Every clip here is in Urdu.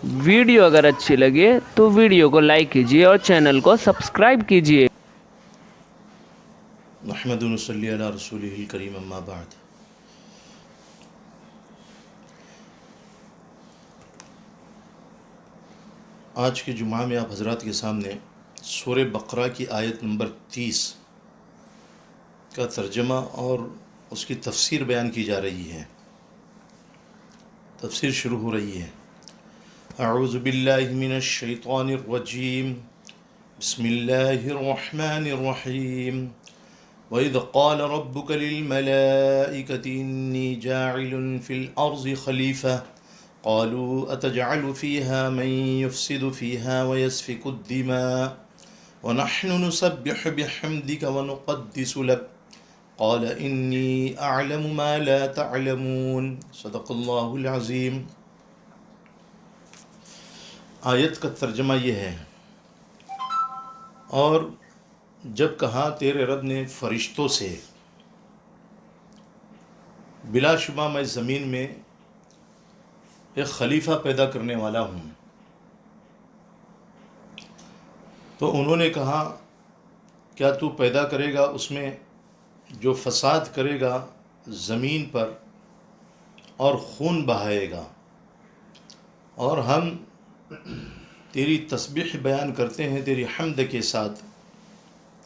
ویڈیو اگر اچھی لگے تو ویڈیو کو لائک کیجیے اور چینل کو سبسکرائب کیجیے۔ نحمد و نصلی علی رسولہ الکریم، اما بعد۔ آج کے جمعہ میں آپ حضرات کے سامنے سورہ بقرہ کی آیت نمبر 30 کا ترجمہ اور اس کی تفسیر بیان کی جا رہی ہے۔ تفسیر شروع ہو رہی ہے۔ اعوذ باللہ من الشیطان الرجیم، بسم اللہ الرحمن الرحیم۔ وَإِذْ قَالَ رَبُّكَ لِلْمَلَائِكَةِ إِنِّي جَاعِلٌ فِي الْأَرْضِ خَلِيفَةً قَالُوا أَتَجْعَلُ فِيهَا مَن يُفْسِدُ فِيهَا وَيَسْفِكُ الدِّمَاءَ وَنَحْنُ نُسَبِّحُ بِحَمْدِكَ وَنُقَدِّسُ لَكَ قَالَ إِنِّي أَعْلَمُ مَا لَا تَعْلَمُونَ۔ صدق اللہ العظیم۔ آیت کا ترجمہ یہ ہے، اور جب کہا تیرے رب نے فرشتوں سے، بلا شبہ میں زمین میں ایک خلیفہ پیدا کرنے والا ہوں، تو انہوں نے کہا کیا تو پیدا کرے گا اس میں جو فساد کرے گا زمین پر اور خون بہائے گا، اور ہم تیری تسبیح بیان کرتے ہیں تیری حمد کے ساتھ،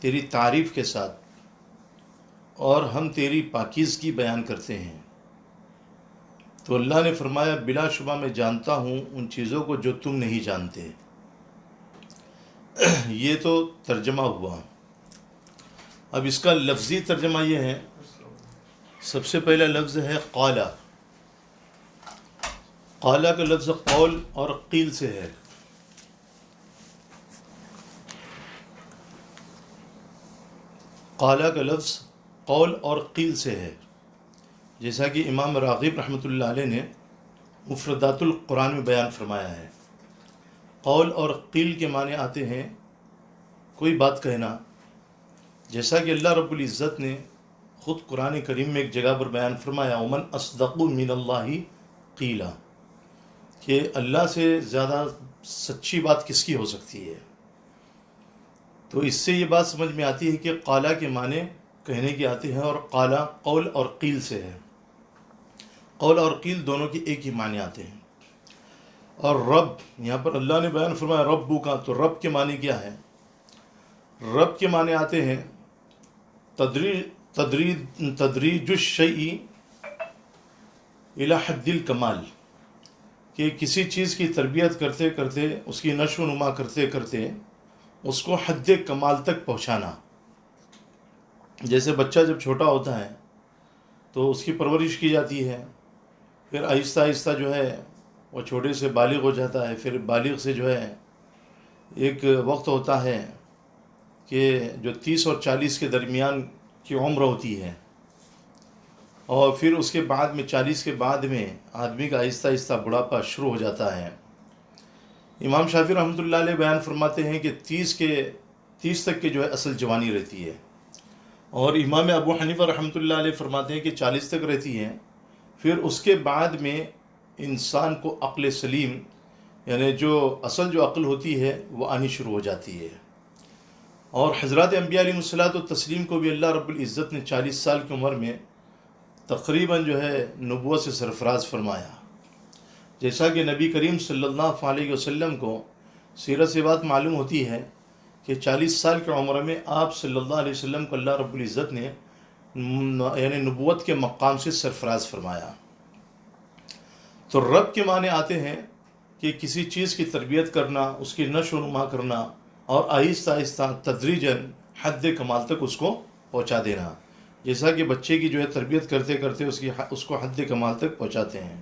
تیری تعریف کے ساتھ، اور ہم تیری پاکیزگی بیان کرتے ہیں۔ تو اللہ نے فرمایا بلا شبہ میں جانتا ہوں ان چیزوں کو جو تم نہیں جانتے۔ یہ تو ترجمہ ہوا۔ اب اس کا لفظی ترجمہ یہ ہے، سب سے پہلا لفظ ہے قالا۔ قالا کا لفظ قول اور قیل سے ہے۔ قالا کا لفظ قول اور قیل سے ہے، جیسا کہ امام راغب رحمۃ اللہ علیہ نے مفردات القرآن میں بیان فرمایا ہے۔ قول اور قیل کے معنی آتے ہیں کوئی بات کہنا، جیسا کہ اللہ رب العزت نے خود قرآن کریم میں ایک جگہ پر بیان فرمایا ومن اصدق من اللہ قیلا، کہ اللہ سے زیادہ سچی بات کس کی ہو سکتی ہے۔ تو اس سے یہ بات سمجھ میں آتی ہے کہ قالا کے معنی کہنے کے آتے ہیں، اور قالا قول اور قیل سے ہے۔ قول اور قیل دونوں کی ایک ہی معنی آتے ہیں۔ اور رب، یہاں پر اللہ نے بیان فرمایا ربو کا، تو رب کے معنی کیا ہے؟ رب کے معنی آتے ہیں تدریج الشیء الی حد الکمال، کہ کسی چیز کی تربیت کرتے کرتے، اس کی نشو و نما کرتے کرتے اس کو حد کمال تک پہنچانا۔ جیسے بچہ جب چھوٹا ہوتا ہے تو اس کی پرورش کی جاتی ہے، پھر آہستہ آہستہ جو ہے وہ چھوٹے سے بالغ ہو جاتا ہے، پھر بالغ سے جو ہے ایک وقت ہوتا ہے کہ جو 30 اور 40 کے درمیان کی عمر ہوتی ہے، اور پھر اس کے بعد میں 40 کے بعد میں آدمی کا آہستہ آہستہ بڑھاپا شروع ہو جاتا ہے۔ امام شافعی رحمۃ اللہ علیہ بیان فرماتے ہیں کہ 30 تک کے جو ہے اصل جوانی رہتی ہے، اور امام ابو حنیفہ رحمۃ اللہ علیہ فرماتے ہیں کہ 40 تک رہتی ہے، پھر اس کے بعد میں انسان کو عقل سلیم، یعنی جو اصل جو عقل ہوتی ہے وہ آنی شروع ہو جاتی ہے۔ اور حضرات انبیاء علیہ الصلوۃ والتسلیم کو بھی اللہ رب العزت نے 40 سال کی عمر میں تقریباً جو ہے نبوت سے سرفراز فرمایا، جیسا کہ نبی کریم صلی اللہ علیہ وسلم کو سیرت سے بات معلوم ہوتی ہے کہ 40 سال کی عمر میں آپ صلی اللہ علیہ وسلم کو اللہ رب العزت نے یعنی نبوت کے مقام سے سرفراز فرمایا۔ تو رب کے معنی آتے ہیں کہ کسی چیز کی تربیت کرنا، اس کی نشو و نما کرنا، اور آہستہ آہستہ تدریجاً حد کمال تک اس کو پہنچا دینا، جیسا کہ بچے کی جو ہے تربیت کرتے کرتے اس کو حد کمال تک پہنچاتے ہیں۔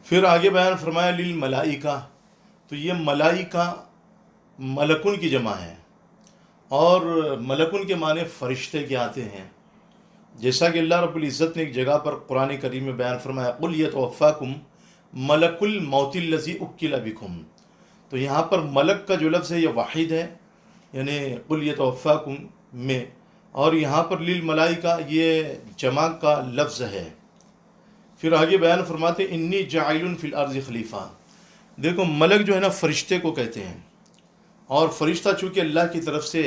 پھر آگے بیان فرمایا للملائکہ، تو یہ ملائکہ ملکن کی جمع ہے، اور ملکن کے معنی فرشتے کے آتے ہیں، جیسا کہ اللہ رب العزت نے ایک جگہ پر قرآن کریم میں بیان فرمایا قل یتوفاکم ملک الموت الذی وکل بکم۔ تو یہاں پر ملک کا جو لفظ ہے یہ واحد ہے، یعنی قل یتوفاکم میں، اور یہاں پر للملائکہ یہ جمع کا لفظ ہے۔ پھر آگے بیان فرماتے انی جاعل فی الارض خلیفہ، دیکھو ملک جو ہے نا فرشتے کو کہتے ہیں، اور فرشتہ چونکہ اللہ کی طرف سے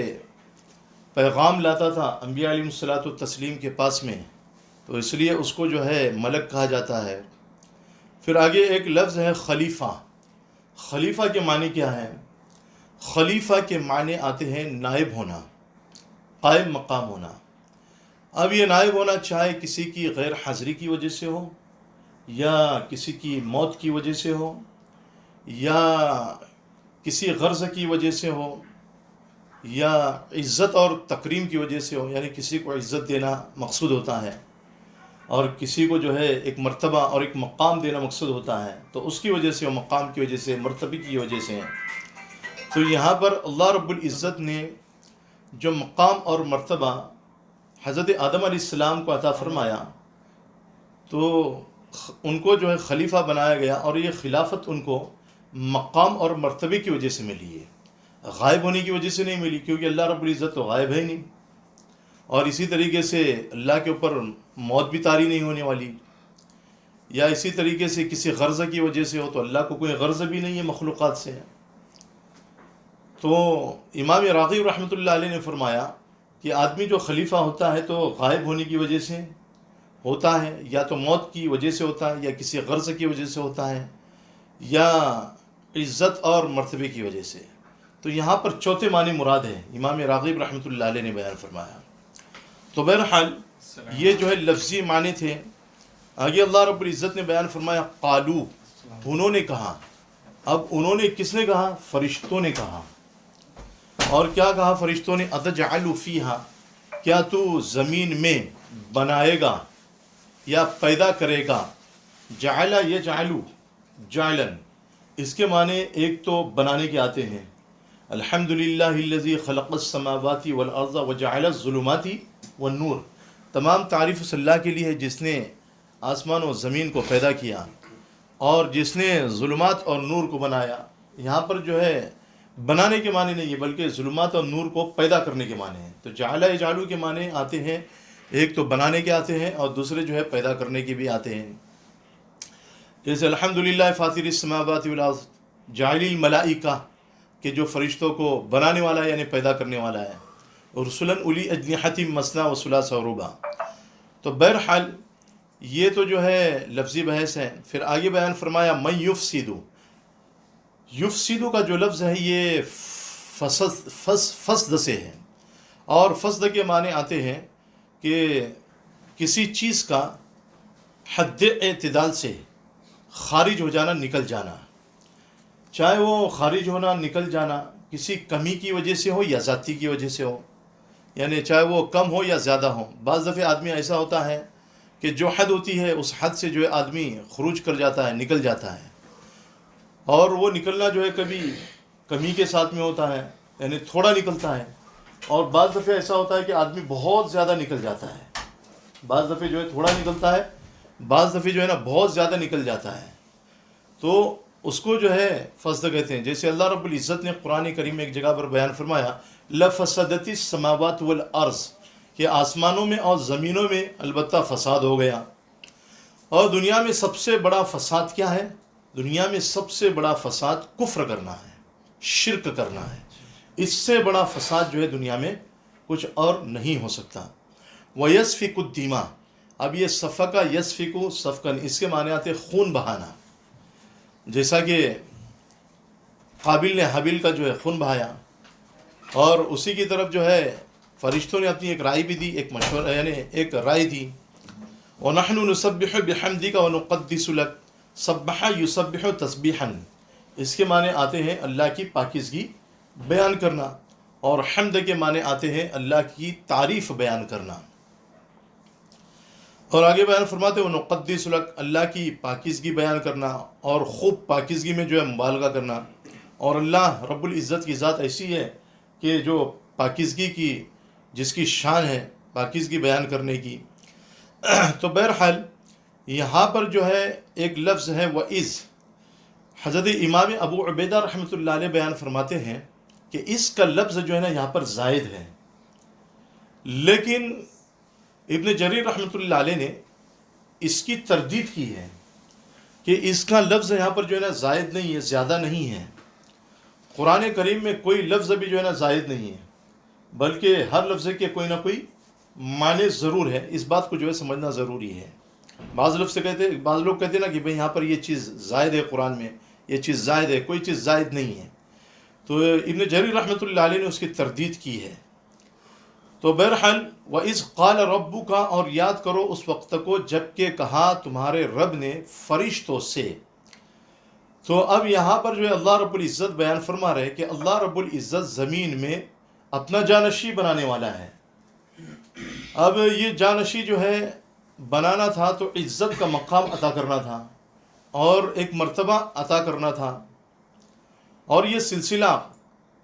پیغام لاتا تھا انبیاء علیہ الصلوۃ والتسلیم کے پاس میں، تو اس لیے اس کو جو ہے ملک کہا جاتا ہے۔ پھر آگے ایک لفظ ہے خلیفہ۔ خلیفہ کے معنی کیا ہے؟ خلیفہ کے معنی آتے ہیں نائب ہونا، قائم مقام ہونا۔ اب یہ نائب ہونا چاہے کسی کی غیر حاضری کی وجہ سے ہو، یا کسی کی موت کی وجہ سے ہو، یا کسی غرض کی وجہ سے ہو، یا عزت اور تکریم کی وجہ سے ہو، یعنی کسی کو عزت دینا مقصود ہوتا ہے، اور کسی کو جو ہے ایک مرتبہ اور ایک مقام دینا مقصود ہوتا ہے، تو اس کی وجہ سے، مقام کی وجہ سے، مرتبے کی وجہ سے۔ تو یہاں پر اللہ رب العزت نے جو مقام اور مرتبہ حضرت آدم علیہ السلام کو عطا فرمایا، تو ان کو جو ہے خلیفہ بنایا گیا، اور یہ خلافت ان کو مقام اور مرتبے کی وجہ سے ملی ہے، غائب ہونے کی وجہ سے نہیں ملی، کیونکہ اللہ رب العزت تو غائب ہے ہی نہیں۔ اور اسی طریقے سے اللہ کے اوپر موت بھی طاری نہیں ہونے والی، یا اسی طریقے سے کسی غرض کی وجہ سے ہو، تو اللہ کو کوئی غرض بھی نہیں ہے مخلوقات سے۔ تو امام راغب رحمۃ اللہ علیہ نے فرمایا کہ آدمی جو خلیفہ ہوتا ہے تو غائب ہونے کی وجہ سے ہوتا ہے، یا تو موت کی وجہ سے ہوتا ہے، یا کسی غرض کی وجہ سے ہوتا ہے، یا عزت اور مرتبے کی وجہ سے۔ تو یہاں پر چوتھے معنی مراد ہے، امام راغب رحمۃ اللہ علیہ نے بیان فرمایا۔ تو بہرحال یہ جو ہے لفظی معنی تھے۔ آگے اللہ رب العزت نے بیان فرمایا قالو، انہوں نے کہا۔ اب انہوں نے کس نے کہا؟ فرشتوں نے کہا۔ اور کیا کہا فرشتوں نے؟ اتجعل فیہا، کیا تو زمین میں بنائے گا یا پیدا کرے گا؟ جعل یجعل جعلن، اس کے معنی ایک تو بنانے کے آتے ہیں، الحمدللہ الذی خلق السماوات والارض وجعل الظلمات والنور، تمام تعریف اس اللہ کے لیے ہے جس نے آسمان و زمین کو پیدا کیا، اور جس نے ظلمات اور نور کو بنایا۔ یہاں پر جو ہے بنانے کے معنی نہیں ہے، بلکہ ظلمات اور نور کو پیدا کرنے کے معنی ہیں۔ تو جعل یجعل کے معنی آتے ہیں، ایک تو بنانے کے آتے ہیں، اور دوسرے جو ہے پیدا کرنے کے بھی آتے ہیں۔ جیسے الحمدللہ فاطر السماوات والارض جاعل الملائکہ، کہ جو فرشتوں کو بنانے والا ہے، یعنی پیدا کرنے والا ہے، رسلا اولی اجنحۃ مثنی وثلاث ورباع۔ تو بہرحال یہ تو جو ہے لفظی بحث ہے۔ پھر آگے بیان فرمایا من یفسد، یفسد کا جو لفظ ہے یہ فسد سے ہے، اور فسد کے معنی آتے ہیں کہ کسی چیز کا حد اعتدال سے خارج ہو جانا، نکل جانا، چاہے وہ خارج ہونا، نکل جانا کسی کمی کی وجہ سے ہو یا ذاتی کی وجہ سے ہو، یعنی چاہے وہ کم ہو یا زیادہ ہو۔ بعض دفعہ آدمی ایسا ہوتا ہے کہ جو حد ہوتی ہے اس حد سے جو ہے آدمی خروج کر جاتا ہے، نکل جاتا ہے، اور وہ نکلنا جو ہے کبھی کمی کے ساتھ میں ہوتا ہے، یعنی تھوڑا نکلتا ہے، اور بعض دفعہ ایسا ہوتا ہے کہ آدمی بہت زیادہ نکل جاتا ہے۔ بعض دفعہ جو ہے تھوڑا نکلتا ہے، بعض دفعہ جو ہے نا بہت زیادہ نکل جاتا ہے، تو اس کو جو ہے فسد کہتے ہیں۔ جیسے اللہ رب العزت نے قرآن کریم میں ایک جگہ پر بیان فرمایا لفسدت السماوات والارض، کہ آسمانوں میں اور زمینوں میں البتہ فساد ہو گیا۔ اور دنیا میں سب سے بڑا فساد کیا ہے؟ دنیا میں سب سے بڑا فساد کفر کرنا ہے، شرک کرنا ہے۔ اس سے بڑا فساد جو ہے دنیا میں کچھ اور نہیں ہو سکتا۔ وَيَسْفِكُ الدِّمَاء، اب یہ سفک یسفکو سفکن، اس کے معنی آتے خون بہانا، جیسا کہ قابل نے حابیل کا جو ہے خون بہایا، اور اسی کی طرف جو ہے فرشتوں نے اپنی ایک رائے بھی دی، ایک مشورہ یعنی ایک رائے دی۔ وَنَحْنُ نُسَبِّحُ بِحَمْدِكَ وَنُقَدِّسُ لَكَ، سبح یسبح تسبیحا، اس کے معنی آتے ہیں اللہ کی پاکیزگی بیان کرنا، اور حمد کے معنی آتے ہیں اللہ کی تعریف بیان کرنا۔ اور آگے بیان فرماتے ہیں وَنُقَدِّسُ لَكَ، اللہ کی پاکیزگی بیان کرنا، اور خوب پاکیزگی میں جو ہے مبالغہ کرنا۔ اور اللہ رب العزت کی ذات ایسی ہے کہ جو پاکیزگی کی، جس کی شان ہے پاکیزگی بیان کرنے کی۔ تو بہرحال یہاں پر جو ہے ایک لفظ ہے وَإِذْ، حضرت امام ابو عبیدہ رحمۃ اللہ علیہ بیان فرماتے ہیں کہ اس کا لفظ جو ہے نا یہاں پر زائد ہے، لیکن ابن جریر رحمۃ اللہ علیہ نے اس کی تردید کی ہے، کہ اس کا لفظ یہاں پر جو ہے نا زائد نہیں ہے، زیادہ نہیں ہے. قرآن کریم میں کوئی لفظ بھی جو ہے نا زائد نہیں ہے، بلکہ ہر لفظ کے کوئی نہ کوئی معنی ضرور ہے. اس بات کو جو ہے سمجھنا ضروری ہے. بعض لوگ کہتے ہیں نا کہ بھئی یہاں پر یہ چیز زائد ہے، قرآن میں یہ چیز زائد ہے. کوئی چیز زائد نہیں ہے. تو ابن جریر رحمۃ اللہ علیہ نے اس کی تردید کی ہے. تو بہرحال وَإِذْ قَالَ رَبُّكَ، اور یاد کرو اس وقت کو جب کہ کہا تمہارے رب نے فرشتوں سے. تو اب یہاں پر جو ہے اللہ رب العزت بیان فرما رہے کہ اللہ رب العزت زمین میں اپنا جانشی بنانے والا ہے. اب یہ جانشی جو ہے بنانا تھا تو عزت کا مقام عطا کرنا تھا اور ایک مرتبہ عطا کرنا تھا، اور یہ سلسلہ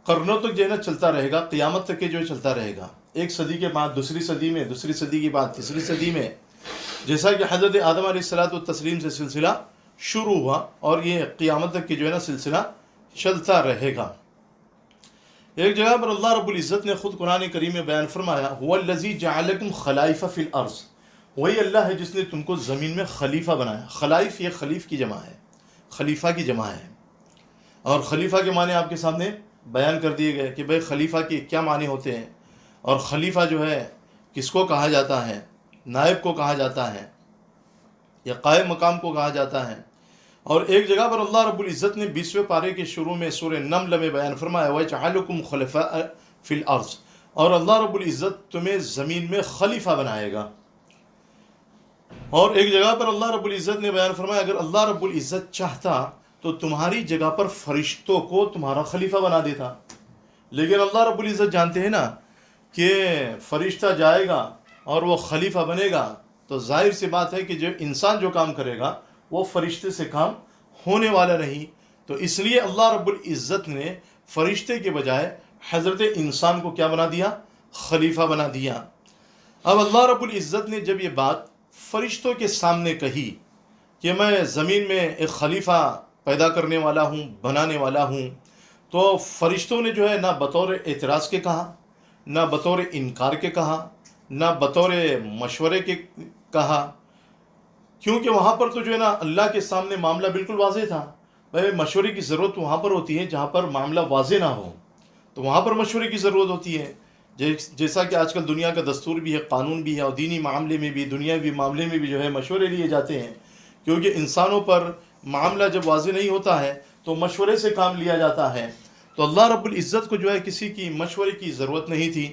قرنوں تک جو ہے نا چلتا رہے گا، قیامت تک کے جو ہے چلتا رہے گا. ایک صدی کے بعد دوسری صدی میں، دوسری صدی کے بعد تیسری صدی میں، جیسا کہ حضرت آدم علیہ الصلوۃ والتسلیم سے سلسلہ شروع ہوا اور یہ قیامت تک کی جو ہے نا سلسلہ چلتا رہے گا. ایک جگہ پر اللہ رب العزت نے خود قرآن کریم میں بیان فرمایا هو الذی جعلکم خلائف فی الارض، وہی اللہ ہے جس نے تم کو زمین میں خلیفہ بنایا. خلائف یہ خلیف کی جمع ہے، خلیفہ کی جمع ہے. اور خلیفہ کے معنی آپ کے سامنے بیان کر دیے گئے کہ بھئی خلیفہ کے کیا معنی ہوتے ہیں، اور خلیفہ جو ہے کس کو کہا جاتا ہے، نائب کو کہا جاتا ہے یا قائم مقام کو کہا جاتا ہے. اور ایک جگہ پر اللہ رب العزت نے 20ویں پارے کے شروع میں سورہ نمل میں بیان فرمایا وَيَجْعَلُكُمْ خُلَفَاءَ فِي الْأَرْضِ، اور اللہ رب العزت تمہیں زمین میں خلیفہ بنائے گا. اور ایک جگہ پر اللہ رب العزت نے بیان فرمایا اگر اللہ رب العزت چاہتا تو تمہاری جگہ پر فرشتوں کو تمہارا خلیفہ بنا دیتا. لیکن اللہ رب العزت جانتے ہیں نا کہ فرشتہ جائے گا اور وہ خلیفہ بنے گا تو ظاہر سی بات ہے کہ جو انسان جو کام کرے گا وہ فرشتے سے کام ہونے والا نہیں. تو اس لیے اللہ رب العزت نے فرشتے کے بجائے حضرت انسان کو کیا بنا دیا، خلیفہ بنا دیا. اب اللہ رب العزت نے جب یہ بات فرشتوں کے سامنے کہی کہ میں زمین میں ایک خلیفہ پیدا کرنے والا ہوں، بنانے والا ہوں، تو فرشتوں نے جو ہے نہ بطور اعتراض کے کہا، نہ بطور انکار کے کہا، نہ بطور مشورے کے کہا، کیونکہ وہاں پر تو جو ہے نا اللہ کے سامنے معاملہ بالکل واضح تھا. بھائی مشورے کی ضرورت وہاں پر ہوتی ہے جہاں پر معاملہ واضح نہ ہو، تو وہاں پر مشورے کی ضرورت ہوتی ہے. جیسا کہ آج کل دنیا کا دستور بھی ہے، قانون بھی ہے، اور دینی معاملے میں بھی، دنیاوی معاملے میں بھی جو ہے مشورے لیے جاتے ہیں، کیونکہ انسانوں پر معاملہ جب واضح نہیں ہوتا ہے تو مشورے سے کام لیا جاتا ہے. تو اللہ رب العزت کو جو ہے کسی کی مشورے کی ضرورت نہیں تھی.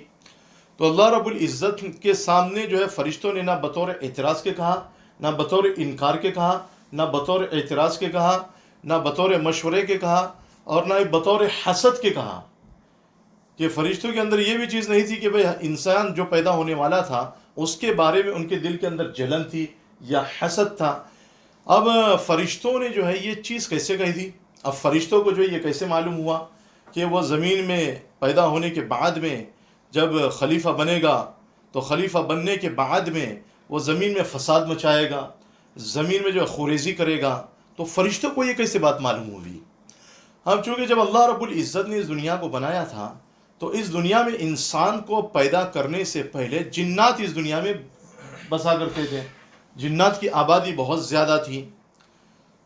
تو اللہ رب العزت کے سامنے جو ہے فرشتوں نے نہ بطور اعتراض کے کہا، نہ بطور انکار کے کہا، نہ بطور اعتراض کے کہا، نہ بطور مشورے کے کہا، اور نہ بطور حسد کے کہا. کہ فرشتوں کے اندر یہ بھی چیز نہیں تھی کہ بھئی انسان جو پیدا ہونے والا تھا اس کے بارے میں ان کے دل کے اندر جلن تھی یا حسد تھا. اب فرشتوں نے جو ہے یہ چیز کیسے کہہ دی؟ اب فرشتوں کو جو ہے یہ کیسے معلوم ہوا کہ وہ زمین میں پیدا ہونے کے بعد میں جب خلیفہ بنے گا تو خلیفہ بننے کے بعد میں وہ زمین میں فساد مچائے گا، زمین میں جو ہے خوریزی کرے گا؟ تو فرشتوں کو یہ کیسے بات معلوم ہوئی؟ اب چونکہ جب اللہ رب العزت نے اس دنیا کو بنایا تھا تو اس دنیا میں انسان کو پیدا کرنے سے پہلے جنات اس دنیا میں بسا کرتے تھے. جنات کی آبادی بہت زیادہ تھی.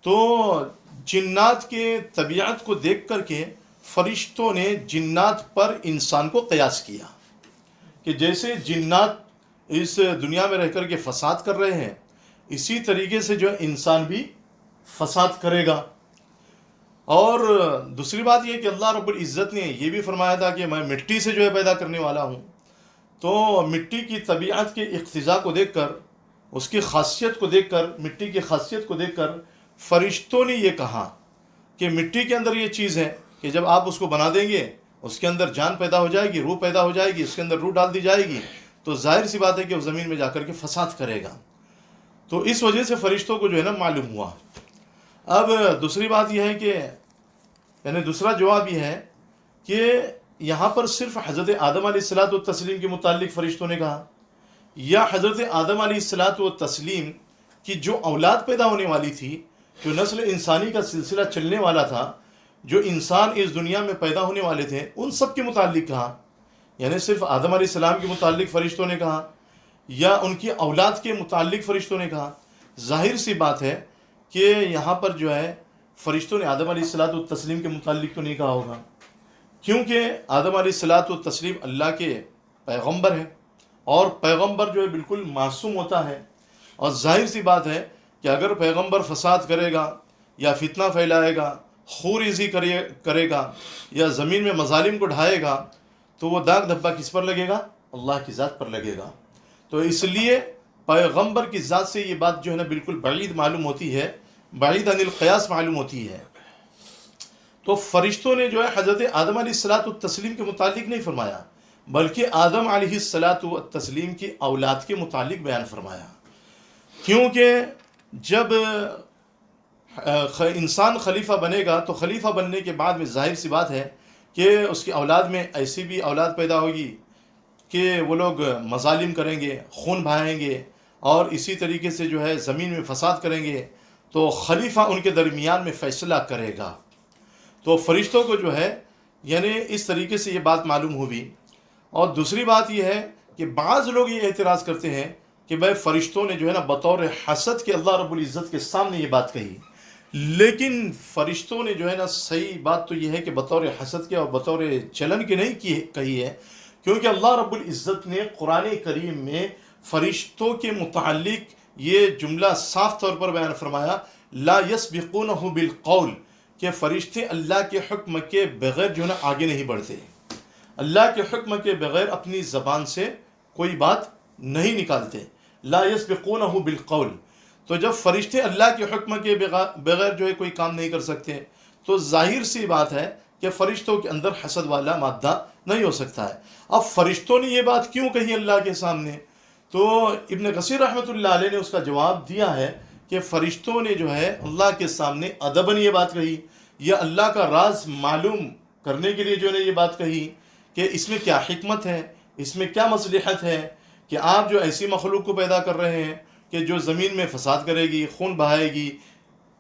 تو جنات کے طبیعت کو دیکھ کر کے فرشتوں نے جنات پر انسان کو قیاس کیا کہ جیسے جنات اس دنیا میں رہ کر کے فساد کر رہے ہیں اسی طریقے سے جو ہے انسان بھی فساد کرے گا. اور دوسری بات یہ کہ اللہ رب العزت نے یہ بھی فرمایا تھا کہ میں مٹی سے جو ہے پیدا کرنے والا ہوں. تو مٹی کی طبیعت کے اقتضاء کو دیکھ کر، اس کی خاصیت کو دیکھ کر، مٹی کی خاصیت کو دیکھ کر فرشتوں نے یہ کہا کہ مٹی کے اندر یہ چیز ہے کہ جب آپ اس کو بنا دیں گے اس کے اندر جان پیدا ہو جائے گی، روح پیدا ہو جائے گی، اس کے اندر روح ڈال دی جائے گی تو ظاہر سی بات ہے کہ وہ زمین میں جا کر کے فساد کرے گا. تو اس وجہ سے فرشتوں کو جو ہے نا معلوم ہوا. اب دوسری بات یہ ہے کہ یعنی دوسرا جواب یہ ہے کہ یہاں پر صرف حضرت آدم علیہ الصلوۃ والتسلیم کے متعلق فرشتوں نے کہا، یا حضرت آدم علیہ الصلوۃ والتسلیم کی جو اولاد پیدا ہونے والی تھی، جو نسل انسانی کا سلسلہ چلنے والا تھا، جو انسان اس دنیا میں پیدا ہونے والے تھے، ان سب کے متعلق کہا. یعنی صرف آدم علیہ السلام کے متعلق فرشتوں نے کہا یا ان کی اولاد کے متعلق فرشتوں نے کہا؟ ظاہر سی بات ہے کہ یہاں پر جو ہے فرشتوں نے آدم علیہ الصلوۃ والتسلیم کے متعلق تو نہیں کہا ہوگا، کیونکہ آدم علیہ الصلوۃ والتسلیم اللہ کے پیغمبر ہیں، اور پیغمبر جو ہے بالکل معصوم ہوتا ہے، اور ظاہر سی بات ہے کہ اگر پیغمبر فساد کرے گا یا فتنہ پھیلائے گا، خوریزی کرے گا یا زمین میں مظالم کو ڈھائے گا، تو وہ داغ دھبا کس پر لگے گا؟ اللہ کی ذات پر لگے گا۔ تو اس لیے پیغمبر کی ذات سے یہ بات جو ہے نا بالکل بعید معلوم ہوتی ہے، بعید عن القیاس معلوم ہوتی ہے۔ تو فرشتوں نے جو ہے حضرت آدم علیہ الصلوۃ والتسلیم کے متعلق نہیں فرمایا، بلکہ آدم علیہ الصلوۃ والتسلیم کی اولاد کے متعلق بیان فرمایا، کیونکہ جب انسان خلیفہ بنے گا تو خلیفہ بننے کے بعد میں ظاہر سی بات ہے کہ اس کی اولاد میں ایسی بھی اولاد پیدا ہوگی کہ وہ لوگ مظالم کریں گے، خون بہائیں گے، اور اسی طریقے سے جو ہے زمین میں فساد کریں گے، تو خلیفہ ان کے درمیان میں فیصلہ کرے گا۔ تو فرشتوں کو جو ہے یعنی اس طریقے سے یہ بات معلوم ہوئی۔ اور دوسری بات یہ ہے کہ بعض لوگ یہ اعتراض کرتے ہیں کہ بھائی فرشتوں نے جو ہے نا بطور حسد کے اللہ رب العزت کے سامنے یہ بات کہی، لیکن فرشتوں نے جو ہے نا صحیح بات تو یہ ہے کہ بطور حسد کے اور بطور چلن کے نہیں کہی ہے، کیونکہ اللہ رب العزت نے قرآن کریم میں فرشتوں کے متعلق یہ جملہ صاف طور پر بیان فرمایا، لا یسبقونہ بالقول، کہ فرشتے اللہ کے حکم کے بغیر جو ہے نا آگے نہیں بڑھتے، اللہ کے حکم کے بغیر اپنی زبان سے کوئی بات نہیں نکالتے، لا یسبقونہ بالقول۔ تو جب فرشتے اللہ کے حکم کے بغیر جو ہے کوئی کام نہیں کر سکتے، تو ظاہر سی بات ہے کہ فرشتوں کے اندر حسد والا مادہ نہیں ہو سکتا ہے۔ اب فرشتوں نے یہ بات کیوں کہی اللہ کے سامنے؟ تو ابن کثیر رحمۃ اللہ علیہ نے اس کا جواب دیا ہے کہ فرشتوں نے جو ہے اللہ کے سامنے ادباً یہ بات کہی، یا اللہ کا راز معلوم کرنے کے لیے جو ہے یہ بات کہی کہ اس میں کیا حکمت ہے، اس میں کیا مصلحت ہے کہ آپ جو ایسی مخلوق کو پیدا کر رہے ہیں کہ جو زمین میں فساد کرے گی، خون بہائے گی۔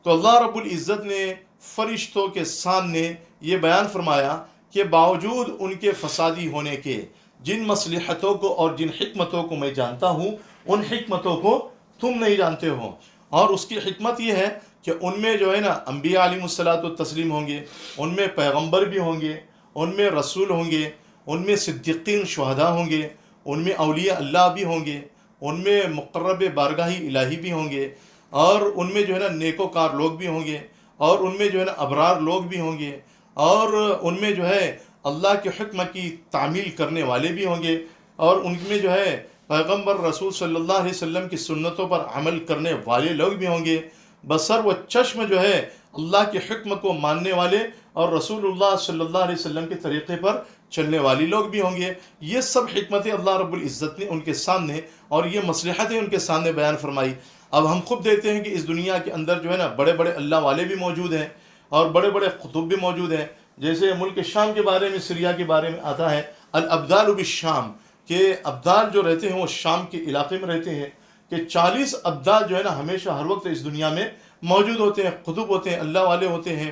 تو اللہ رب العزت نے فرشتوں کے سامنے یہ بیان فرمایا کہ باوجود ان کے فسادی ہونے کے جن مصلحتوں کو اور جن حکمتوں کو میں جانتا ہوں، ان حکمتوں کو تم نہیں جانتے ہو، اور اس کی حکمت یہ ہے کہ ان میں جو ہے نا انبیاء علیہ الصلوۃ والتسلیم ہوں گے، ان میں پیغمبر بھی ہوں گے، ان میں رسول ہوں گے، ان میں صدیقین شہداء ہوں گے، ان میں اولیاء اللہ بھی ہوں گے، ان میں مقرب بارگاہی الہی بھی ہوں گے، اور ان میں جو ہے نا نیکوکار لوگ بھی ہوں گے، اور ان میں جو ہے نا ابرار لوگ بھی ہوں گے، اور ان میں جو ہے اللہ کے حکم کی تعمیل کرنے والے بھی ہوں گے، اور ان میں جو ہے پیغمبر رسول صلی اللہ علیہ وسلم کی سنتوں پر عمل کرنے والے لوگ بھی ہوں گے، بصر و چشم جو ہے اللہ کے حکم کو ماننے والے اور رسول اللہ صلی اللہ علیہ وسلم کے طریقے پر چلنے والی لوگ بھی ہوں گے۔ یہ سب حکمتیں اللہ رب العزت نے ان کے سامنے اور یہ مصلحتیں ان کے سامنے بیان فرمائی۔ اب ہم خود دیکھتے ہیں کہ اس دنیا کے اندر جو ہے نا بڑے بڑے اللہ والے بھی موجود ہیں اور بڑے بڑے قطب بھی موجود ہیں، جیسے ملک شام کے بارے میں، سیریا کے بارے میں آتا ہے الابدال بالشام، کہ ابدال جو رہتے ہیں وہ شام کے علاقے میں رہتے ہیں، کہ 40 ابدال جو ہے نا ہمیشہ ہر وقت اس دنیا میں موجود ہوتے ہیں، قطب ہوتے ہیں، اللہ والے ہوتے ہیں،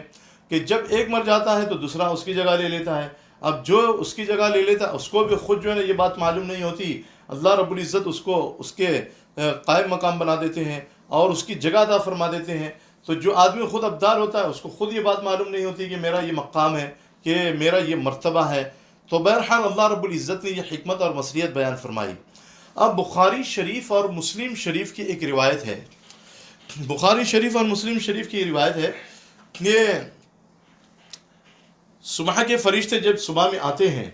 کہ جب ایک مر جاتا ہے تو دوسرا اس کی جگہ لے لیتا ہے۔ اب جو اس کی جگہ لے لیتا ہے اس کو بھی خود جو ہے نا یہ بات معلوم نہیں ہوتی، اللہ رب العزت اس کو اس کے قائم مقام بنا دیتے ہیں اور اس کی جگہ عطا فرما دیتے ہیں۔ تو جو آدمی خود ابدال ہوتا ہے اس کو خود یہ بات معلوم نہیں ہوتی کہ میرا یہ مقام ہے، کہ میرا یہ مرتبہ ہے۔ تو بہرحال اللہ رب العزت نے یہ حکمت اور مصلحت بیان فرمائی۔ اب بخاری شریف اور مسلم شریف کی ایک روایت ہے، بخاری شریف اور مسلم شریف کی روایت ہے کہ صبح کے فرشتے جب صبح میں آتے ہیں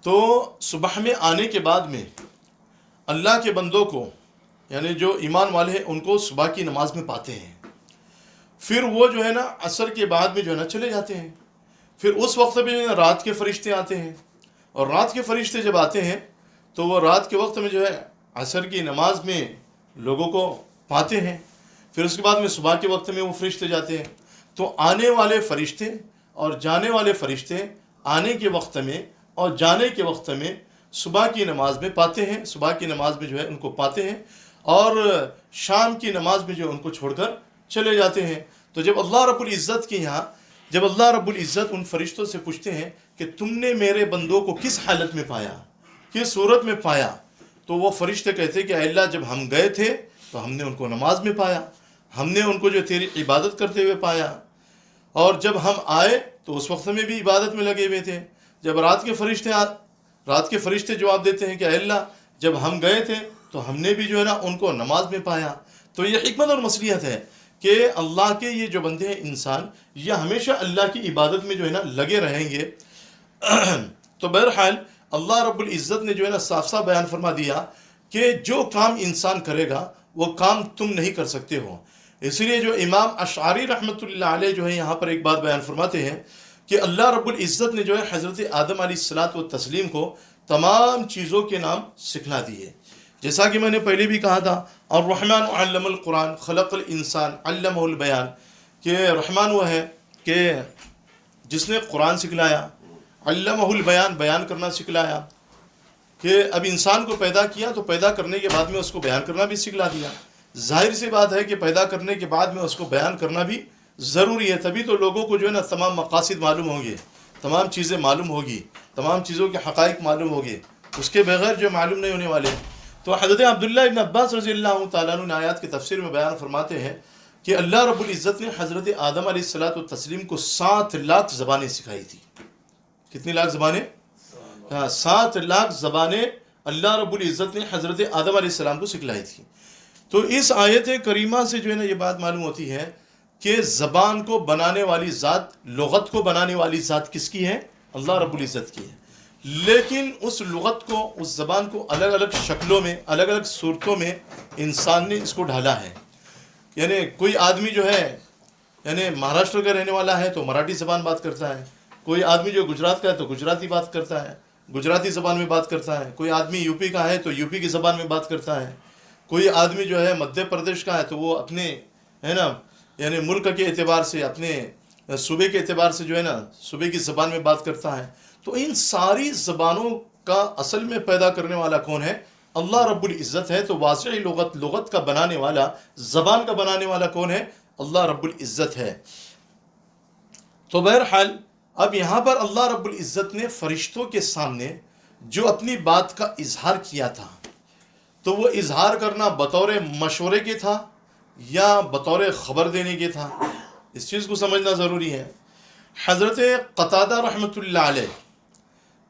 تو صبح میں آنے کے بعد میں اللہ کے بندوں کو، یعنی جو ایمان والے ہیں، ان کو صبح کی نماز میں پاتے ہیں، پھر وہ جو ہے نا عصر کے بعد میں جو ہے نا چلے جاتے ہیں، پھر اس وقت بھی رات کے فرشتے آتے ہیں، اور رات کے فرشتے جب آتے ہیں تو وہ رات کے وقت میں جو ہے عصر کی نماز میں لوگوں کو پاتے ہیں، پھر اس کے بعد میں صبح کے وقت میں وہ فرشتے جاتے ہیں۔ تو آنے والے فرشتے اور جانے والے فرشتے آنے کے وقت میں اور جانے کے وقت میں صبح کی نماز میں پاتے ہیں، صبح کی نماز میں جو ہے ان کو پاتے ہیں، اور شام کی نماز میں جو ان کو چھوڑ کر چلے جاتے ہیں۔ تو جب اللہ رب العزت کے یہاں جب اللہ رب العزت ان فرشتوں سے پوچھتے ہیں کہ تم نے میرے بندوں کو کس حالت میں پایا، کس صورت میں پایا، تو وہ فرشتے کہتے کہ اے اللہ جب ہم گئے تھے تو ہم نے ان کو نماز میں پایا، ہم نے ان کو جو تیری عبادت کرتے ہوئے پایا، اور جب ہم آئے تو اس وقت میں بھی عبادت میں لگے ہوئے تھے۔ جب رات کے فرشتے جواب دیتے ہیں کہ اے اللہ جب ہم گئے تھے تو ہم نے بھی جو ہے نا ان کو نماز میں پایا۔ تو یہ حکمت اور مصلحت ہے کہ اللہ کے یہ جو بندے ہیں انسان، یہ ہمیشہ اللہ کی عبادت میں جو ہے نا لگے رہیں گے۔ تو بہرحال اللہ رب العزت نے جو ہے نا صاف صاف بیان فرما دیا کہ جو کام انسان کرے گا وہ کام تم نہیں کر سکتے ہو۔ اس لیے جو امام اشعری رحمۃ اللہ علیہ جو ہے یہاں پر ایک بات بیان فرماتے ہیں کہ اللہ رب العزت نے جو ہے حضرت آدم علیہ الصلاۃ والتسلیم کو تمام چیزوں کے نام سکھلا دیے۔ جیسا کہ میں نے پہلے بھی کہا تھا، الرحمن علم القرآن خلق الانسان علمہ البیان، کہ رحمان وہ ہے کہ جس نے قرآن سکھلایا، علمہ البیان بیان کرنا سکھلایا، کہ اب انسان کو پیدا کیا تو پیدا کرنے کے بعد میں اس کو بیان کرنا بھی سکھلا دیا۔ ظاہر سی بات ہے کہ پیدا کرنے کے بعد میں اس کو بیان کرنا بھی ضروری ہے، تبھی تو لوگوں کو جو ہے نا تمام مقاصد معلوم ہوں گے، تمام چیزیں معلوم ہوگی، تمام چیزوں کے حقائق معلوم ہوگے، اس کے بغیر جو معلوم نہیں ہونے والے۔ تو حضرت عبداللہ ابن عباس رضی اللہ تعالیٰ عنہ آیات کی تفسیر میں بیان فرماتے ہیں کہ اللہ رب العزت نے حضرت آدم علیہ الصلاۃ والتسلیم کو 7 لاکھ زبانیں سکھائی تھی۔ کتنی لاکھ زبانیں؟ 7 لاکھ زبانیں اللہ رب العزت نے حضرت آدم علیہ السلام کو سکھلائی تھی۔ تو اس آیت کریمہ سے جو ہے نا یہ بات معلوم ہوتی ہے کہ زبان کو بنانے والی ذات، لغت کو بنانے والی ذات کس کی ہے؟ اللہ رب العزت کی ہے۔ لیکن اس لغت کو، اس زبان کو الگ الگ شکلوں میں، الگ الگ صورتوں میں انسان نے اس کو ڈھالا ہے۔ یعنی کوئی آدمی جو ہے یعنی مہاراشٹر کا رہنے والا ہے تو مراٹھی زبان بات کرتا ہے، کوئی آدمی جو گجرات کا ہے تو گجراتی بات کرتا ہے، گجراتی زبان میں بات کرتا ہے، کوئی آدمی یو پی کا ہے تو یو پی کی زبان میں بات کرتا ہے، کوئی آدمی جو ہے مدھیہ پردیش کا ہے تو وہ اپنے ہے نا یعنی ملک کے اعتبار سے، اپنے صوبے کے اعتبار سے جو ہے نا صوبے کی زبان میں بات کرتا ہے۔ تو ان ساری زبانوں کا اصل میں پیدا کرنے والا کون ہے؟ اللہ رب العزت ہے۔ تو واسع لغت کا بنانے والا، زبان کا بنانے والا کون ہے؟ اللہ رب العزت ہے۔ تو بہرحال اب یہاں پر اللہ رب العزت نے فرشتوں کے سامنے جو اپنی بات کا اظہار کیا تھا، تو وہ اظہار کرنا بطور مشورے کے تھا یا بطور خبر دینے کے تھا؟ اس چیز کو سمجھنا ضروری ہے۔ حضرت قتادہ رحمۃ اللہ علیہ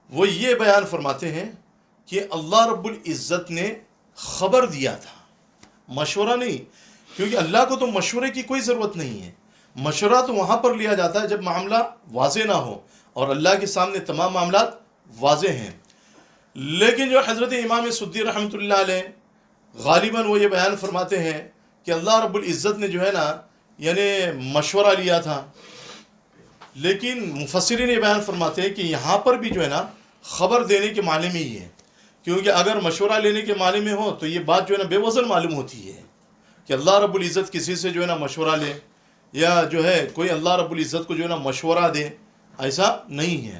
وہ یہ بیان فرماتے ہیں کہ اللہ رب العزت نے خبر دیا تھا، مشورہ نہیں، کیونکہ اللہ کو تو مشورے کی کوئی ضرورت نہیں ہے۔ مشورہ تو وہاں پر لیا جاتا ہے جب معاملہ واضح نہ ہو، اور اللہ کے سامنے تمام معاملات واضح ہیں۔ لیکن جو حضرت امام سدی رحمۃ اللہ علیہ غالباً وہ یہ بیان فرماتے ہیں کہ اللہ رب العزت نے جو ہے نا یعنی مشورہ لیا تھا، لیکن مفسرین یہ بیان فرماتے ہیں کہ یہاں پر بھی جو ہے نا خبر دینے کے معنی میں ہی ہے، کیونکہ اگر مشورہ لینے کے معنی میں ہو تو یہ بات جو ہے نا بے وزن معلوم ہوتی ہے کہ اللہ رب العزت کسی سے جو ہے نا مشورہ لے، یا جو ہے کوئی اللہ رب العزت کو جو ہے نا مشورہ دے، ایسا نہیں ہے۔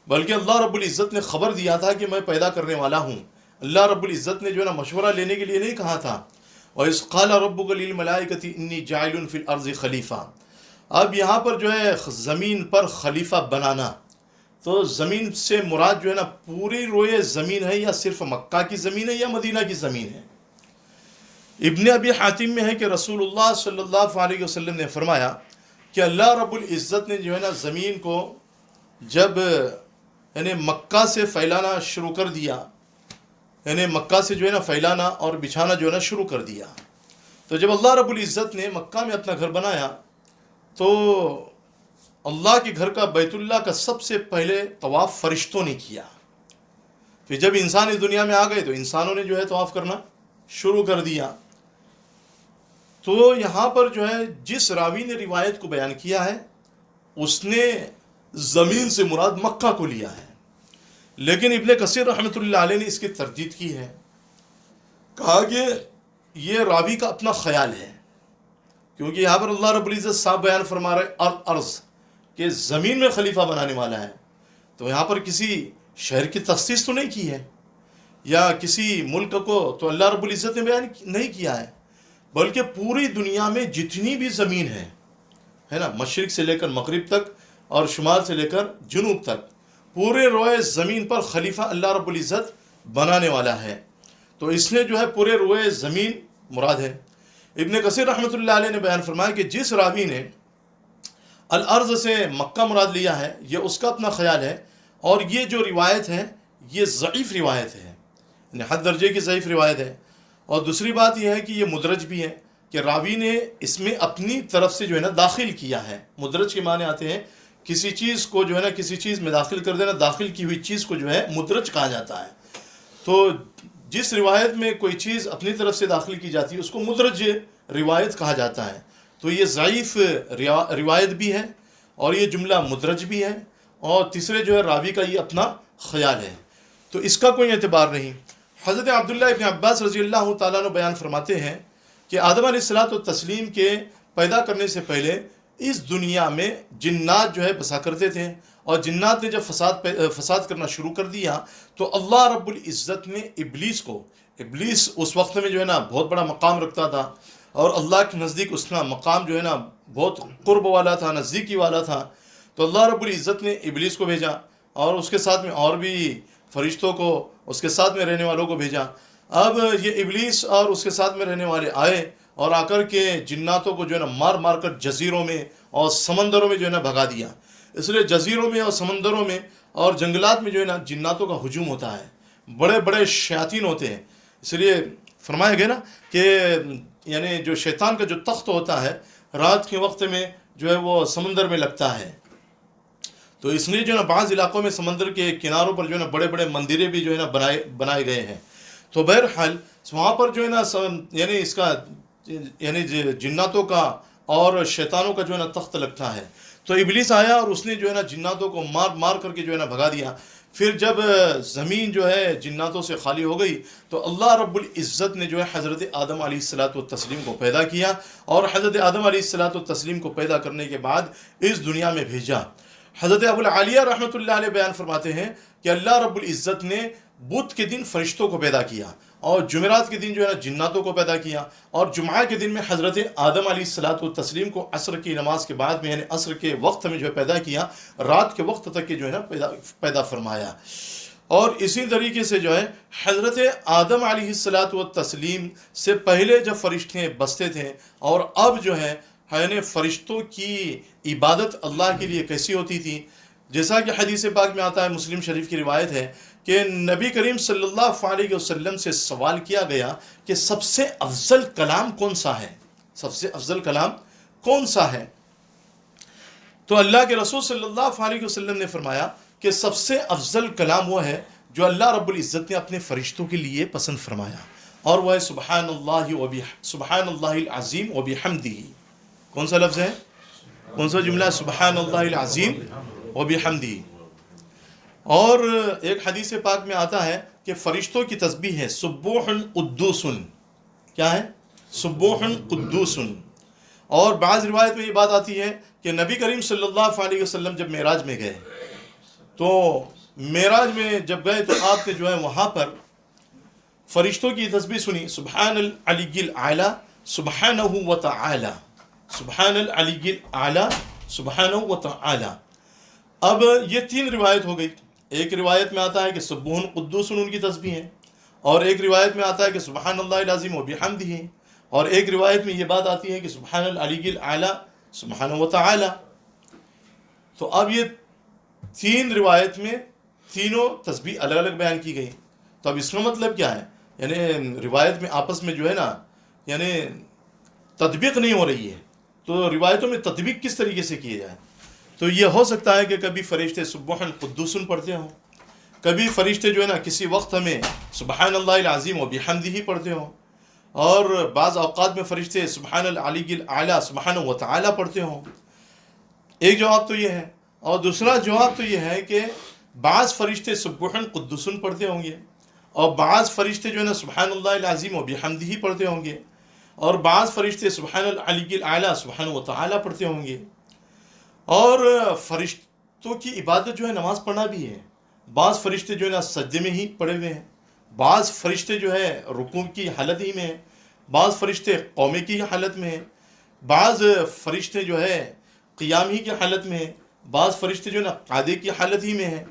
بلکہ اللہ رب العزت نے خبر دیا تھا کہ میں پیدا کرنے والا ہوں۔ اللہ رب العزت نے جو ہے نا مشورہ لینے کے لیے نہیں کہا تھا۔ وَإِذْ قَالَ رَبُّكَ لِلْمَلَائِكَةِ إِنِّي جَاعِلٌ فِي الْأَرْضِ خَلِيفَةً۔ اب یہاں پر جو ہے زمین پر خلیفہ بنانا، تو زمین سے مراد جو ہے نا پوری روئے زمین ہے، یا صرف مکہ کی زمین ہے، یا مدینہ کی زمین ہے؟ ابن ابی حاتم میں ہے کہ رسول اللہ صلی اللہ علیہ وسلم نے فرمایا کہ اللہ رب العزت نے جو ہے نا زمین کو جب یعنی مکہ سے پھیلانا شروع کر دیا، یعنی مکہ سے جو ہے نا پھیلانا اور بچھانا جو ہے نا شروع کر دیا، تو جب اللہ رب العزت نے مکہ میں اپنا گھر بنایا تو اللہ کے گھر کا، بیت اللہ کا سب سے پہلے طواف فرشتوں نے کیا۔ پھر جب انسان اس دنیا میں آ گئے تو انسانوں نے جو ہے طواف کرنا شروع کر دیا۔ تو یہاں پر جو ہے جس راوی نے روایت کو بیان کیا ہے اس نے زمین سے مراد مکہ کو لیا ہے، لیکن ابن کثیر رحمۃ اللہ علیہ نے اس کی تردید کی ہے، کہا کہ یہ راوی کا اپنا خیال ہے، کیونکہ یہاں پر اللہ رب العزت صاحب بیان فرما رہے ارض کہ زمین میں خلیفہ بنانے والا ہے، تو یہاں پر کسی شہر کی تخصیص تو نہیں کی ہے، یا کسی ملک کو تو اللہ رب العزت نے بیان نہیں کیا ہے، بلکہ پوری دنیا میں جتنی بھی زمین ہے نا، مشرق سے لے کر مغرب تک اور شمال سے لے کر جنوب تک، پورے روئے زمین پر خلیفہ اللہ رب العزت بنانے والا ہے۔ تو اس نے جو ہے پورے روئے زمین مراد ہے۔ ابن کثیر رحمۃ اللہ علیہ نے بیان فرمایا کہ جس راوی نے الارض سے مکہ مراد لیا ہے یہ اس کا اپنا خیال ہے، اور یہ جو روایت ہے یہ ضعیف روایت ہے، یعنی حد درجے کی ضعیف روایت ہے۔ اور دوسری بات یہ ہے کہ یہ مدرج بھی ہے، کہ راوی نے اس میں اپنی طرف سے جو ہے نا داخل کیا ہے۔ مدرج کے معنی آتے ہیں کسی چیز کو جو ہے نا کسی چیز میں داخل کر دینا، داخل کی ہوئی چیز کو جو ہے مدرج کہا جاتا ہے۔ تو جس روایت میں کوئی چیز اپنی طرف سے داخل کی جاتی ہے اس کو مدرج روایت کہا جاتا ہے۔ تو یہ ضعیف روایت بھی ہے، اور یہ جملہ مدرج بھی ہے، اور تیسرے جو ہے راوی کا یہ اپنا خیال ہے، تو اس کا کوئی اعتبار نہیں۔ حضرت عبداللہ ابن عباس رضی اللہ تعالیٰ عنہ بیان فرماتے ہیں کہ آدم علیہ الصلوۃ والتسلیم کے پیدا کرنے سے پہلے اس دنیا میں جنات جو ہے بسا کرتے تھے، اور جنات نے جب فساد کرنا شروع کر دیا تو اللہ رب العزت نے ابلیس اس وقت میں جو ہے نا بہت بڑا مقام رکھتا تھا، اور اللہ کے نزدیک اس کا مقام جو ہے نا بہت قرب والا تھا، نزدیکی والا تھا۔ تو اللہ رب العزت نے ابلیس کو بھیجا، اور اس کے ساتھ میں اور بھی فرشتوں کو، اس کے ساتھ میں رہنے والوں کو بھیجا۔ اب یہ ابلیس اور اس کے ساتھ میں رہنے والے آئے، اور آ کر کے جناتوں کو جو ہے نا مار مار کر جزیروں میں اور سمندروں میں جو ہے نا بھگا دیا۔ اس لیے جزیروں میں اور سمندروں میں اور جنگلات میں جو ہے نا جناتوں کا ہجوم ہوتا ہے، بڑے بڑے شیاطین ہوتے ہیں۔ اس لیے فرمایا گیا نا کہ یعنی جو شیطان کا جو تخت ہوتا ہے رات کے وقت میں جو ہے وہ سمندر میں لگتا ہے، تو اس لیے جو ہے نا بعض علاقوں میں سمندر کے کناروں پر جو ہے نا بڑے بڑے مندریں بھی جو ہے نا بنائے گئے ہیں۔ تو بہرحال وہاں پر جو ہے نا یعنی اس کا یعنی جناتوں کا اور شیطانوں کا جو ہے نا تخت لگتا ہے۔ تو ابلیس آیا اور اس نے جو ہے نا جناتوں کو مار مار کر کے جو ہے نا بھگا دیا۔ پھر جب زمین جو ہے جناتوں سے خالی ہو گئی تو اللہ رب العزت نے جو ہے حضرت آدم علیہ الصلوۃ والتسلیم کو پیدا کیا، اور حضرت آدم علیہ الصلوۃ والتسلیم کو پیدا کرنے کے بعد اس دنیا میں بھیجا۔ حضرت ابو العالیہ رحمۃ اللہ علیہ بیان فرماتے ہیں کہ اللہ رب العزت نے بدھ کے دن فرشتوں کو پیدا کیا، اور جمعرات کے دن جو ہے نا جناتوں کو پیدا کیا، اور جمعہ کے دن میں حضرت آدم علیہ الصلوۃ والتسلیم کو عصر کی نماز کے بعد میں یعنی عصر کے وقت میں جو ہے پیدا کیا، رات کے وقت تک کے جو ہے نا پیدا فرمایا۔ اور اسی طریقے سے جو ہے حضرت آدم علیہ الصلوۃ والتسلیم سے پہلے جب فرشتے بستے تھے، اور اب جو ہے یعنی فرشتوں کی عبادت اللہ کے لیے کیسی ہوتی تھی، جیسا کہ حدیث پاک میں آتا ہے، مسلم شریف کی روایت ہے کہ نبی کریم صلی اللہ علیہ وسلم سے سوال کیا گیا کہ سب سے افضل کلام کون سا ہے، سب سے افضل کلام کون سا ہے؟ تو اللہ کے رسول صلی اللہ علیہ وسلم نے فرمایا کہ سب سے افضل کلام وہ ہے جو اللہ رب العزت نے اپنے فرشتوں کے لیے پسند فرمایا، اور وہ ہے سبحان اللہ العظیم و بحمدہ۔ کون سا لفظ ہے، کون سا جملہ؟ سبحان اللہ العظیم و بحمدہ۔ اور ایک حدیث پاک میں آتا ہے کہ فرشتوں کی تسبیح ہے سبوح قدوس، کیا ہے؟ سبوح قدوس۔ اور بعض روایت میں یہ بات آتی ہے کہ نبی کریم صلی اللہ علیہ وسلم جب معراج میں گئے، تو معراج میں جب گئے تو آپ نے جو ہے وہاں پر فرشتوں کی تسبیح سنی، سبحان العلی الاعلی سبحانہ وتعالی، سبحان العلی الاعلی سبحانہ وتعالی۔ اب یہ تین روایت ہو گئی، ایک روایت میں آتا ہے کہ سبوح قدوس ان کی تسبیح ہے، اور ایک روایت میں آتا ہے کہ سبحان اللہ العظیم و بحمدہ، اور ایک روایت میں یہ بات آتی ہے کہ سبحان العلی الاعلی سبحانہ وتعالی۔ تو اب یہ تین روایت میں تینوں تسبیح الگ الگ بیان کی گئی، تو اب اس کا مطلب کیا ہے؟ یعنی روایت میں آپس میں جو ہے نا یعنی تطبیق نہیں ہو رہی ہے، تو روایتوں میں تطبیق کس طریقے سے کی جائے؟ تو یہ ہو سکتا ہے کہ کبھی فرشتے سبوح قدوس پڑھتے ہوں، کبھی فرشتے جو ہے نا کسی وقت ہمیں سبحان اللہ العظیم و بحمدہ پڑھتے ہوں، اور بعض اوقات میں فرشتے سبحان العلی الاعلی سبحانہ وتعالی پڑھتے ہوں۔ ایک جواب تو یہ ہے، اور دوسرا جواب تو یہ ہے کہ بعض فرشتے سبوح قدوس پڑھتے ہوں گے، اور بعض فرشتے جو ہے نا سبحان اللہ العظیم و بحمدہ پڑھتے ہوں گے، اور بعض فرشتے سبحان العلی الاعلی سبحانہ وتعالی پڑھتے ہوں گے۔ اور فرشتوں کی عبادت جو ہے نماز پڑھنا بھی ہے، بعض فرشتے جو ہے نا سجدے میں ہی پڑے ہوئے ہیں، بعض فرشتے جو ہے رکوع کی حالت ہی میں ہیں، بعض فرشتے قومے کی حالت میں ہیں، بعض فرشتے جو ہے قیام ہی کی حالت میں ہیں، بعض فرشتے جو ہے نا قعدے کی حالت ہی میں ہیں۔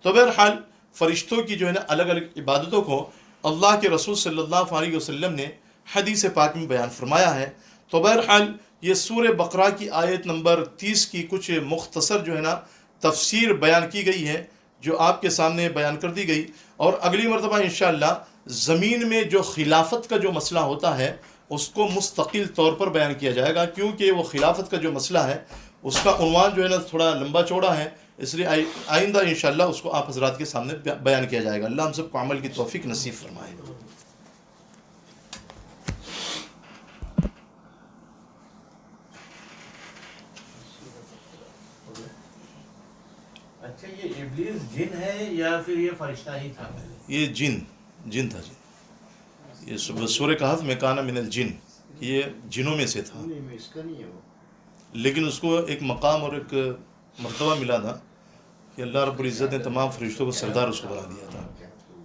تو بہرحال فرشتوں کی جو ہے نا الگ الگ عبادتوں کو اللہ کے رسول صلی اللہ علیہ وسلم نے حدیث پاک میں بیان فرمایا ہے. تو بہرحال یہ سورہ بقرہ کی آیت نمبر 30 کی کچھ مختصر جو ہے نا تفسیر بیان کی گئی ہے جو آپ کے سامنے بیان کر دی گئی. اور اگلی مرتبہ انشاءاللہ زمین میں جو خلافت کا جو مسئلہ ہوتا ہے اس کو مستقل طور پر بیان کیا جائے گا، کیونکہ وہ خلافت کا جو مسئلہ ہے اس کا عنوان جو ہے نا تھوڑا لمبا چوڑا ہے، اس لیے آئندہ انشاءاللہ اس کو آپ حضرات کے سامنے بیان کیا جائے گا. اللہ ہم سب کو عمل کی توفیق نصیب فرمائے. اچھا، یہ ابلیس جن ہے یا پھر یہ فرشتہ ہی تھا؟ یہ جن تھا جی. یہ سورہ کہف میں کانا من الجن، یہ جنوں میں سے تھا، نہیں، اس کا نہیں ہے وہ. لیکن اس کو ایک مقام اور ایک مرتبہ ملا تھا کہ اللہ رب العزت نے تمام فرشتوں کو سردار اس کو بنا دیا تھا،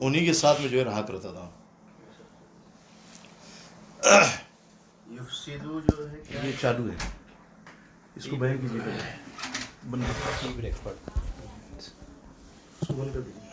انہی کے ساتھ میں جو ہے رہا کرتا تھا. یفسدو جو ہے کیا؟ یہ چالو ہے، اس کو بیان کیجیے. بند بریک پر. کر دیجیے.